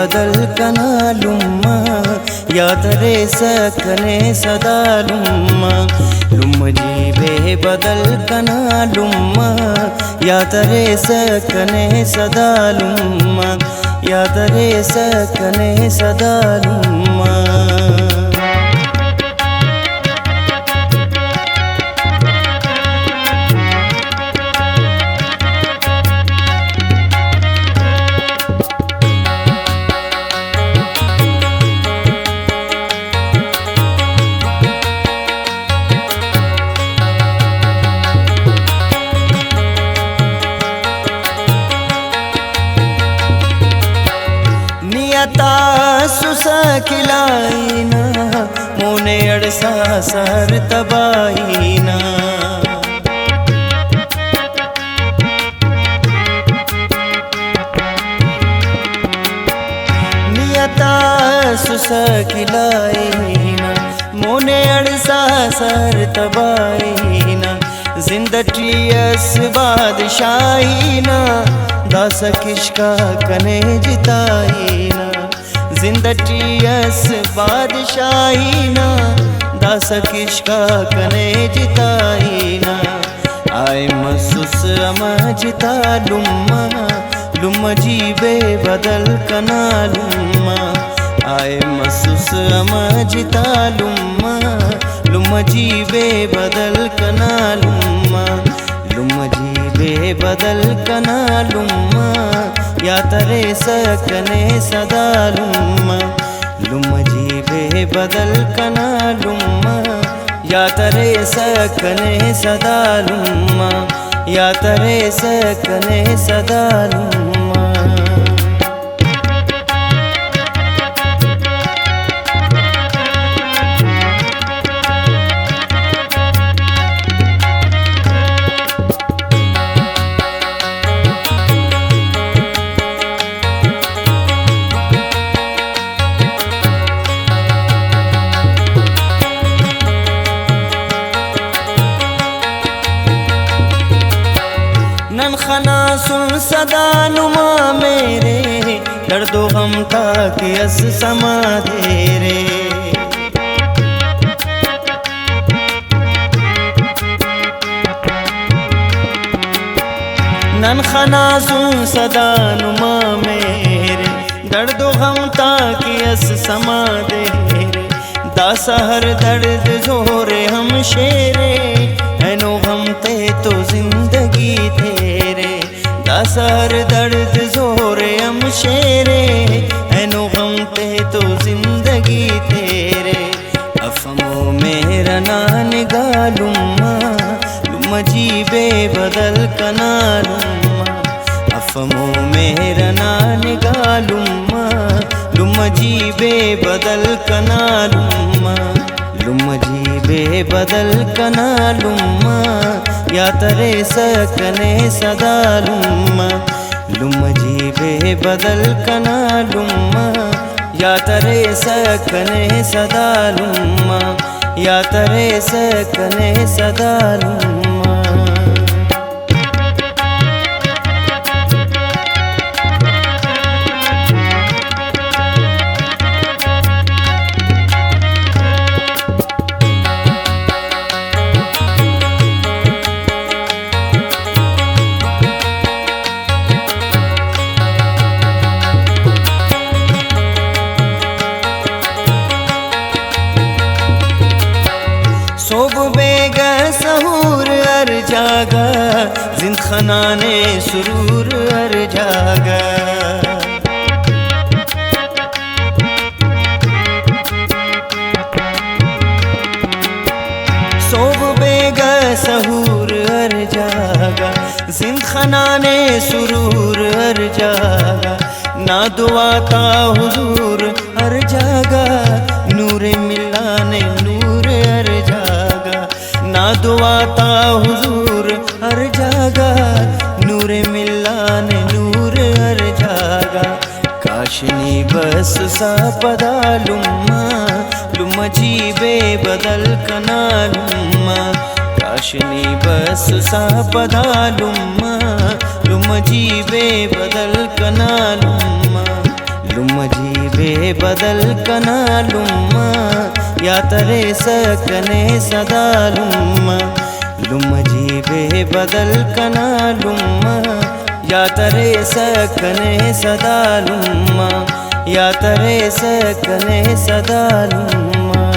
बदल कनालुम्मा यादरे सकने सदालुम्मा लुम्मजी बे बदल कनालुम्मा यादरे सकने सदालुम्मा यादरे सकने सदालुम्मा सुसा खिलाईना मोने अड़सा सर तबाईना नियता सुसा खिलाईना मोने अड़सा सर तबाईना जिंदगी अस बादशाहीना दास किश्का कने जिताईना जिंदगी अस बादशाहीना दास किश्का कने जिताईना आए मसूस अमा जिता लुम्मा लुम्मा जी बे बदल कना लुम्मा आए मसूस अमा जिता लुम्मा लुम्मा जी बे बदल कना लुम्मा लुम्मा जी बे बदल कना लुम्मा या तरे सकने सदालुम्मा लुम्मा जी बे बदल कना लुम्मा या तरे सकने सदालुम्मा या तरे सकने सदालुम्मा नन खना सुन सदानुमा मेरे दर्दो गम था कि अस समा तेरे नन खना सुन सदानुमा मेरे दर्दो गम था कि अस समा तेरे दासा हर दर्द जोरे हम शेरे हैनो गम ते तो जिंदगी तेरे दासर दर्द जोरे हम शेरे हैनो गम ते तो जिंदगी तेरे अफमो मेरा नान गालुम्मा लुम्मा जी बे बदल कना लुम्मा अफमो मेरा नान गालुम्मा लुम्मा जी बे बदल कना लुम्मा लुम्मा जी बे बदल कना लुम्मा या तरे सकने सदालुम्मा लुम्मा जी बे बदल कना लुम्मा या तरे सकने सदालुम्मा या तरे सकने सदालुम्मा सोब बेगा सहूर अर जागा जिंद खनाने सुरूर अर जागा सोब बेगा सहूर अर जागा जिंद खनाने सुरूर अर जागा ना दुआ का हुजूर अर जागा नूरे मिलाने नूर अर जागा ना दुआ ता हुजूर हर जागा नूरे मिलाने नूर हर जागा काशनी बस सा पदा लुम्मा लुम्मा जी बे बदल कना लुम्मा काशनी बस सा पदा लुम्मा लुम्मा जी बे बदल कना लुम्मा लुम्म जीबे बदल कना लुम्मा या तरे सकने सदा लुम्मा लुम्म जीबे बदल कना लुम्मा या तरे सकने सदा लुम्मा या तरे सकने सदा लुम्मा।